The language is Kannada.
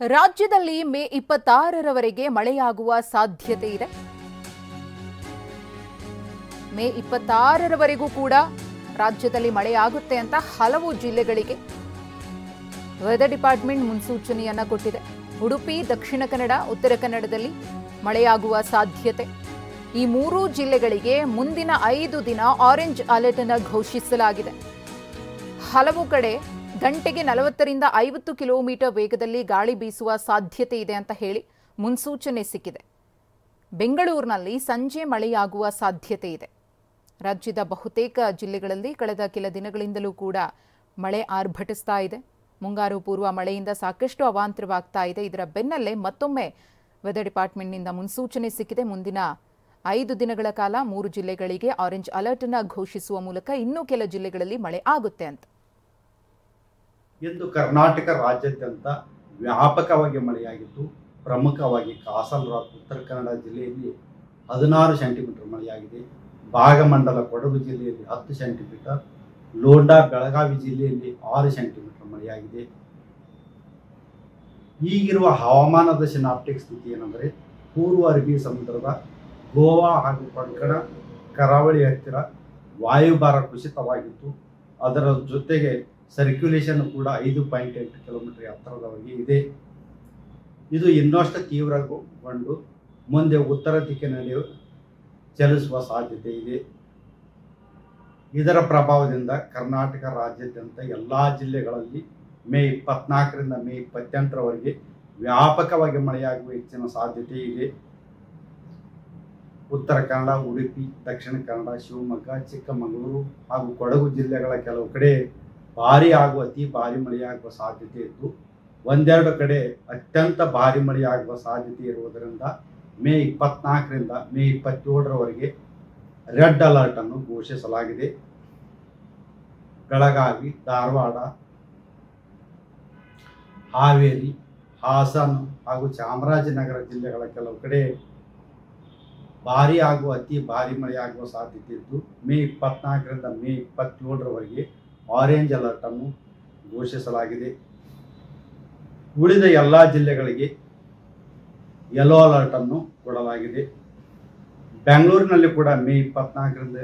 ರಾಜ್ಯದಲ್ಲಿ ಮೇ 26ರವರೆಗೆ ಮಳೆಯಾಗುವ ಸಾಧ್ಯತೆ ಇದೆ. ಮೇ 26ರವರೆಗೂ ಕೂಡ ರಾಜ್ಯದಲ್ಲಿ ಮಳೆಯಾಗುತ್ತೆ ಅಂತ ಹಲವು ಜಿಲ್ಲೆಗಳಿಗೆ ವೆದರ್ ಡಿಪಾರ್ಟ್ಮೆಂಟ್ ಮುನ್ಸೂಚನೆಯನ್ನ ಕೊಟ್ಟಿದೆ. ಉಡುಪಿ, ದಕ್ಷಿಣ ಕನ್ನಡ, ಉತ್ತರ ಕನ್ನಡದಲ್ಲಿ ಮಳೆಯಾಗುವ ಸಾಧ್ಯತೆ. ಈ ಮೂರೂ ಜಿಲ್ಲೆಗಳಿಗೆ ಮುಂದಿನ 5 ದಿನ ಆರೆಂಜ್ ಅಲರ್ಟ್ ಅನ್ನು ಘೋಷಿಸಲಾಗಿದೆ. ಹಲವು ಕಡೆ ಗಂಟೆಗೆ 40ರಿಂದ 50 ಕಿಲೋಮೀಟರ್ ವೇಗದಲ್ಲಿ ಗಾಳಿ ಬೀಸುವ ಸಾಧ್ಯತೆ ಇದೆ ಅಂತ ಹೇಳಿ ಮುನ್ಸೂಚನೆ ಸಿಕ್ಕಿದೆ. ಬೆಂಗಳೂರಿನಲ್ಲಿ ಸಂಜೆ ಮಳೆಯಾಗುವ ಸಾಧ್ಯತೆ ಇದೆ. ರಾಜ್ಯದ ಬಹುತೇಕ ಜಿಲ್ಲೆಗಳಲ್ಲಿ ಕಳೆದ ಕೆಲ ದಿನಗಳಿಂದಲೂ ಕೂಡ ಮಳೆ ಆರ್ಭಟಿಸ್ತಾ ಇದೆ. ಮುಂಗಾರು ಪೂರ್ವ ಮಳೆಯಿಂದ ಸಾಕಷ್ಟು ಅವಾಂತರವಾಗ್ತಾ ಇದೆ. ಇದರ ಬೆನ್ನಲ್ಲೇ ಮತ್ತೊಮ್ಮೆ ವೆದರ್ ಡಿಪಾರ್ಟ್ಮೆಂಟ್ನಿಂದ ಮುನ್ಸೂಚನೆ ಸಿಕ್ಕಿದೆ. ಮುಂದಿನ 5 ದಿನಗಳ ಕಾಲ 3 ಜಿಲ್ಲೆಗಳಿಗೆ ಆರೆಂಜ್ ಅಲರ್ಟ್ ಅನ್ನು ಘೋಷಿಸುವ ಮೂಲಕ ಇನ್ನೂ ಕೆಲ ಜಿಲ್ಲೆಗಳಲ್ಲಿ ಮಳೆ ಆಗುತ್ತೆ ಅಂತ. ಇಂದು ಕರ್ನಾಟಕ ರಾಜ್ಯಾದ್ಯಂತ ವ್ಯಾಪಕವಾಗಿ ಮಳೆಯಾಗಿದ್ದು, ಪ್ರಮುಖವಾಗಿ ಕಾಸರಗೋಡು, ಉತ್ತರ ಕನ್ನಡ ಜಿಲ್ಲೆಯಲ್ಲಿ 16 ಸೆಂಟಿಮೀಟರ್ ಮಳೆಯಾಗಿದೆ. ಭಾಗಮಂಡಲ ಕೊಡಗು ಜಿಲ್ಲೆಯಲ್ಲಿ 10 ಸೆಂಟಿಮೀಟರ್, ಲೋಂಡಾ ಬೆಳಗಾವಿ ಜಿಲ್ಲೆಯಲ್ಲಿ 6 ಸೆಂಟಿಮೀಟರ್ ಮಳೆಯಾಗಿದೆ. ಈಗಿರುವ ಹವಾಮಾನದ ಸಿನಾಪ್ಟಿಕ್ ಸ್ಥಿತಿ ಏನೆಂದರೆ, ಪೂರ್ವ ಅರಬ್ಬಿ ಸಮುದ್ರದ ಗೋವಾ ಹಾಗೂ ಕೊಂಕಣ ಕರಾವಳಿ ಹತ್ತಿರ ವಾಯುಭಾರ ಕುಸಿತವಾಗಿತ್ತು. ಅದರ ಜೊತೆಗೆ ಸರ್ಕ್ಯುಲೇಷನ್ ಕೂಡ 5.8 ಕಿಲೋಮೀಟರ್ ಎತ್ತರದವರೆಗೆ ಇದೆ. ಇದು ಇನ್ನಷ್ಟು ತೀವ್ರಗೊಂಡು ಮುಂದೆ ಉತ್ತರ ದಿಕ್ಕಿನಲ್ಲಿ ಚಲಿಸುವ ಸಾಧ್ಯತೆ ಇದೆ. ಇದರ ಪ್ರಭಾವದಿಂದ ಕರ್ನಾಟಕ ರಾಜ್ಯಾದ್ಯಂತ ಎಲ್ಲ ಜಿಲ್ಲೆಗಳಲ್ಲಿ ಮೇ 24ರಿಂದ ಮೇ 28ರವರೆಗೆ ವ್ಯಾಪಕವಾಗಿ ಮಳೆಯಾಗುವ ಹೆಚ್ಚಿನ ಸಾಧ್ಯತೆ ಇದೆ. ಉತ್ತರ ಕನ್ನಡ, ಉಡುಪಿ, ದಕ್ಷಿಣ ಕನ್ನಡ, ಶಿವಮೊಗ್ಗ, ಚಿಕ್ಕಮಗಳೂರು ಹಾಗೂ ಕೊಡಗು ಜಿಲ್ಲೆಗಳ ಕೆಲವು ಕಡೆ ಭಾರೀ ಹಾಗೂ ಅತಿ ಭಾರಿ ಮಳೆಯಾಗುವ ಸಾಧ್ಯತೆ ಇದ್ದು, ಒಂದೆರಡು ಕಡೆ ಅತ್ಯಂತ ಭಾರಿ ಮಳೆಯಾಗುವ ಸಾಧ್ಯತೆ ಇರುವುದರಿಂದ ಮೇ 24ರಿಂದ ಮೇ 27ರವರೆಗೆ ರೆಡ್ ಅಲರ್ಟ್ ಅನ್ನು ಘೋಷಿಸಲಾಗಿದೆ. ಬೆಳಗಾವಿ, ಧಾರವಾಡ, ಹಾವೇರಿ, ಹಾಸನ ಹಾಗೂ ಚಾಮರಾಜನಗರ ಜಿಲ್ಲೆಗಳ ಕೆಲವು ಕಡೆ ಭಾರಿ ಹಾಗೂ ಅತಿ ಭಾರಿ ಮಳೆಯಾಗುವ ಸಾಧ್ಯತೆ ಇದ್ದು, ಮೇ 24ರಿಂದ ಮೇ 27ರವರೆಗೆ ಆರೆಂಜ್ ಅಲರ್ಟ್ ಅನ್ನು ಘೋಷಿಸಲಾಗಿದೆ. ಉಳಿದ ಎಲ್ಲ ಜಿಲ್ಲೆಗಳಿಗೆ ಯೆಲ್ಲೋ ಅಲರ್ಟ್ ಅನ್ನು ಕೊಡಲಾಗಿದೆ. ಬೆಂಗಳೂರಿನಲ್ಲಿ ಕೂಡ ಮೇ 24ರಿಂದ